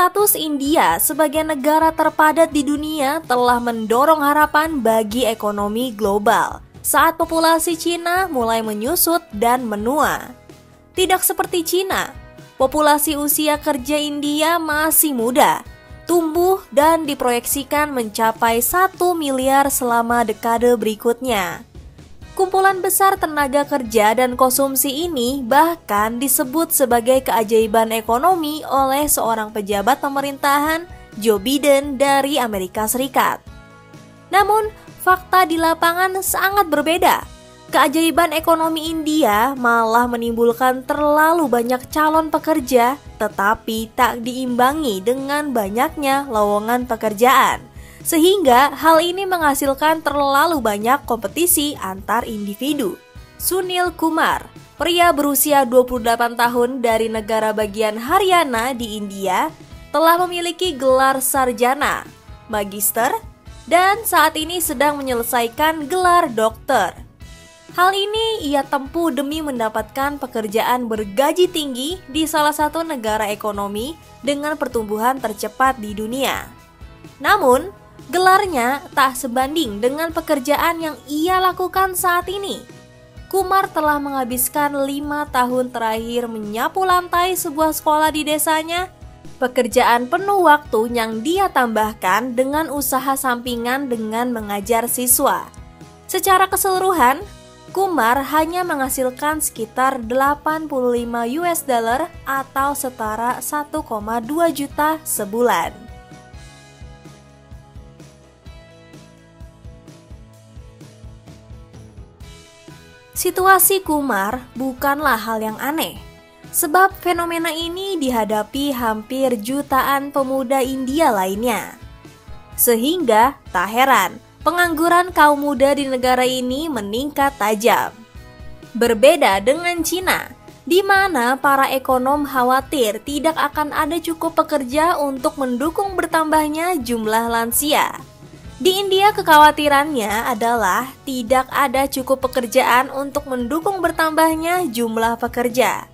Status India sebagai negara terpadat di dunia telah mendorong harapan bagi ekonomi global saat populasi Cina mulai menyusut dan menua. Tidak seperti Cina, populasi usia kerja India masih muda, tumbuh dan diproyeksikan mencapai 1 miliar selama dekade berikutnya. Kumpulan besar tenaga kerja dan konsumsi ini bahkan disebut sebagai keajaiban ekonomi oleh seorang pejabat pemerintahan, Joe Biden dari Amerika Serikat. Namun, fakta di lapangan sangat berbeda. Keajaiban ekonomi India malah menimbulkan terlalu banyak calon pekerja, tetapi tak diimbangi dengan banyaknya lowongan pekerjaan. Sehingga hal ini menghasilkan terlalu banyak kompetisi antar individu. Sunil Kumar, pria berusia 28 tahun dari negara bagian Haryana di India, telah memiliki gelar sarjana, magister, dan saat ini sedang menyelesaikan gelar dokter. Hal ini ia tempuh demi mendapatkan pekerjaan bergaji tinggi di salah satu negara ekonomi dengan pertumbuhan tercepat di dunia. Namun, gelarnya tak sebanding dengan pekerjaan yang ia lakukan saat ini. Kumar telah menghabiskan 5 tahun terakhir menyapu lantai sebuah sekolah di desanya, pekerjaan penuh waktu yang dia tambahkan dengan usaha sampingan dengan mengajar siswa. Secara keseluruhan, Kumar hanya menghasilkan sekitar 85 US dollar atau setara 1,2 juta sebulan. Situasi Kumar bukanlah hal yang aneh, sebab fenomena ini dihadapi hampir jutaan pemuda India lainnya. Sehingga tak heran pengangguran kaum muda di negara ini meningkat tajam. Berbeda dengan Cina, di mana para ekonom khawatir tidak akan ada cukup pekerja untuk mendukung bertambahnya jumlah lansia. Di India kekhawatirannya adalah tidak ada cukup pekerjaan untuk mendukung bertambahnya jumlah pekerja.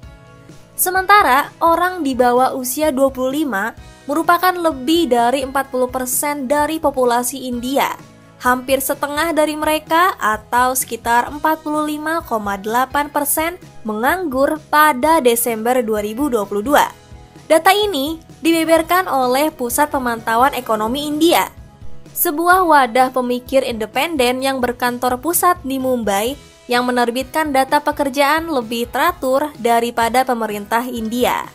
Sementara orang di bawah usia 25 merupakan lebih dari 40% dari populasi India. Hampir setengah dari mereka atau sekitar 45,8% menganggur pada Desember 2022. Data ini dibeberkan oleh Pusat Pemantauan Ekonomi India, sebuah wadah pemikir independen yang berkantor pusat di Mumbai yang menerbitkan data pekerjaan lebih teratur daripada pemerintah India.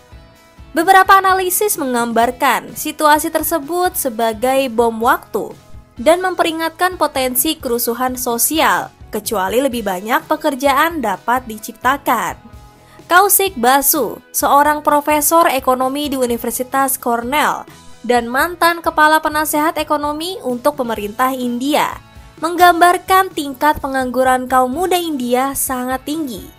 Beberapa analisis menggambarkan situasi tersebut sebagai bom waktu dan memperingatkan potensi kerusuhan sosial, kecuali lebih banyak pekerjaan dapat diciptakan. Kaushik Basu, seorang profesor ekonomi di Universitas Cornell dan mantan kepala penasehat ekonomi untuk pemerintah India, menggambarkan tingkat pengangguran kaum muda India sangat tinggi.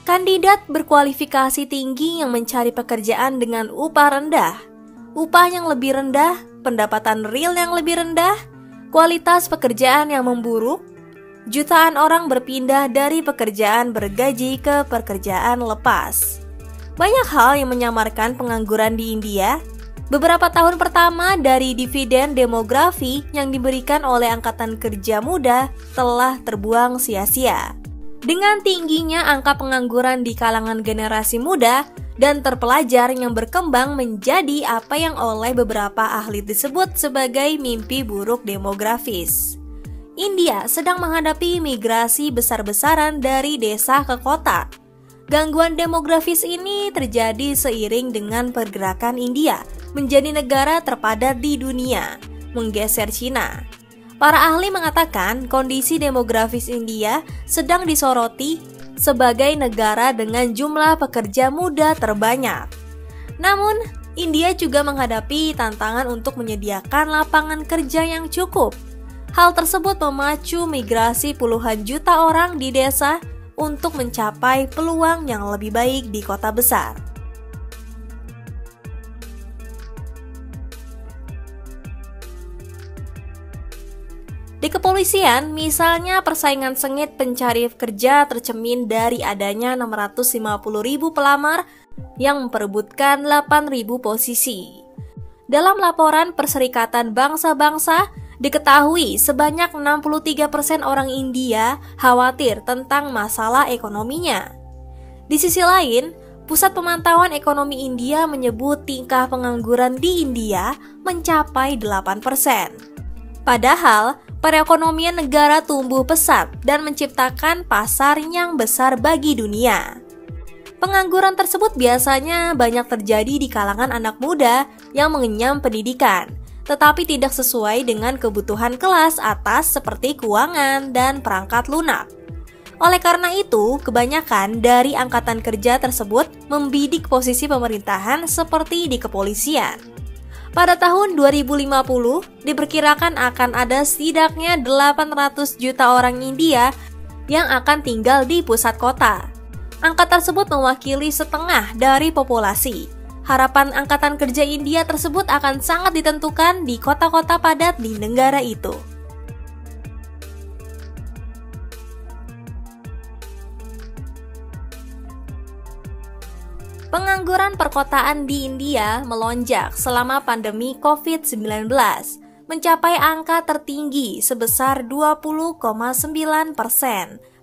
Kandidat berkualifikasi tinggi yang mencari pekerjaan dengan upah rendah, upah yang lebih rendah, pendapatan real yang lebih rendah, kualitas pekerjaan yang memburuk, jutaan orang berpindah dari pekerjaan bergaji ke pekerjaan lepas. Banyak hal yang menyamarkan pengangguran di India. Beberapa tahun pertama dari dividen demografi yang diberikan oleh angkatan kerja muda telah terbuang sia-sia. Dengan tingginya angka pengangguran di kalangan generasi muda dan terpelajar yang berkembang menjadi apa yang oleh beberapa ahli disebut sebagai mimpi buruk demografis. India sedang menghadapi migrasi besar-besaran dari desa ke kota. Gangguan demografis ini terjadi seiring dengan pergerakan India menjadi negara terpadat di dunia, menggeser Cina. Para ahli mengatakan kondisi demografis India sedang disoroti sebagai negara dengan jumlah pekerja muda terbanyak. Namun, India juga menghadapi tantangan untuk menyediakan lapangan kerja yang cukup. Hal tersebut memacu migrasi puluhan juta orang di desa untuk mencapai peluang yang lebih baik di kota besar. kepolisian, misalnya persaingan sengit pencari kerja tercermin dari adanya 650.000 pelamar yang memperebutkan 8.000 posisi. Dalam laporan Perserikatan Bangsa-Bangsa, diketahui sebanyak 63% orang India khawatir tentang masalah ekonominya. Di sisi lain, Pusat Pemantauan Ekonomi India menyebut tingkah pengangguran di India mencapai 8%. Padahal, perekonomian negara tumbuh pesat dan menciptakan pasar yang besar bagi dunia. Pengangguran tersebut biasanya banyak terjadi di kalangan anak muda yang mengenyam pendidikan, tetapi tidak sesuai dengan kebutuhan kelas atas seperti keuangan dan perangkat lunak. Oleh karena itu, kebanyakan dari angkatan kerja tersebut membidik posisi pemerintahan seperti di kepolisian. Pada tahun 2050, diperkirakan akan ada setidaknya 800 juta orang India yang akan tinggal di pusat kota. Angka tersebut mewakili setengah dari populasi. Harapan angkatan kerja India tersebut akan sangat ditentukan di kota-kota padat di negara itu. Pengangguran perkotaan di India melonjak selama pandemi COVID-19, mencapai angka tertinggi sebesar 20,9%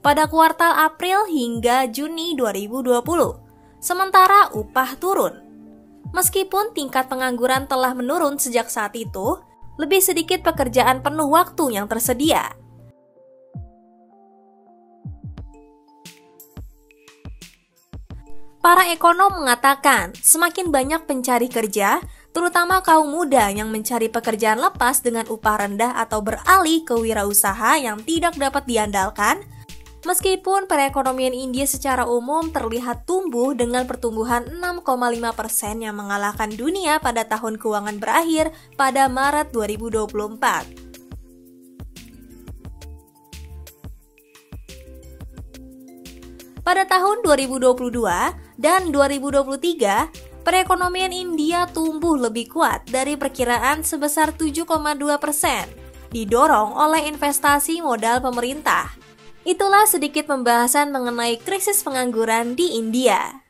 pada kuartal April hingga Juni 2020. Sementara upah turun. Meskipun tingkat pengangguran telah menurun sejak saat itu, lebih sedikit pekerjaan penuh waktu yang tersedia. Para ekonom mengatakan semakin banyak pencari kerja, terutama kaum muda yang mencari pekerjaan lepas dengan upah rendah atau beralih ke wirausaha yang tidak dapat diandalkan. Meskipun perekonomian India secara umum terlihat tumbuh dengan pertumbuhan 6,5% yang mengalahkan dunia pada tahun keuangan berakhir pada Maret 2024. Pada tahun 2022 dan 2023, perekonomian India tumbuh lebih kuat dari perkiraan sebesar 7,2%, didorong oleh investasi modal pemerintah. Itulah sedikit pembahasan mengenai krisis pengangguran di India.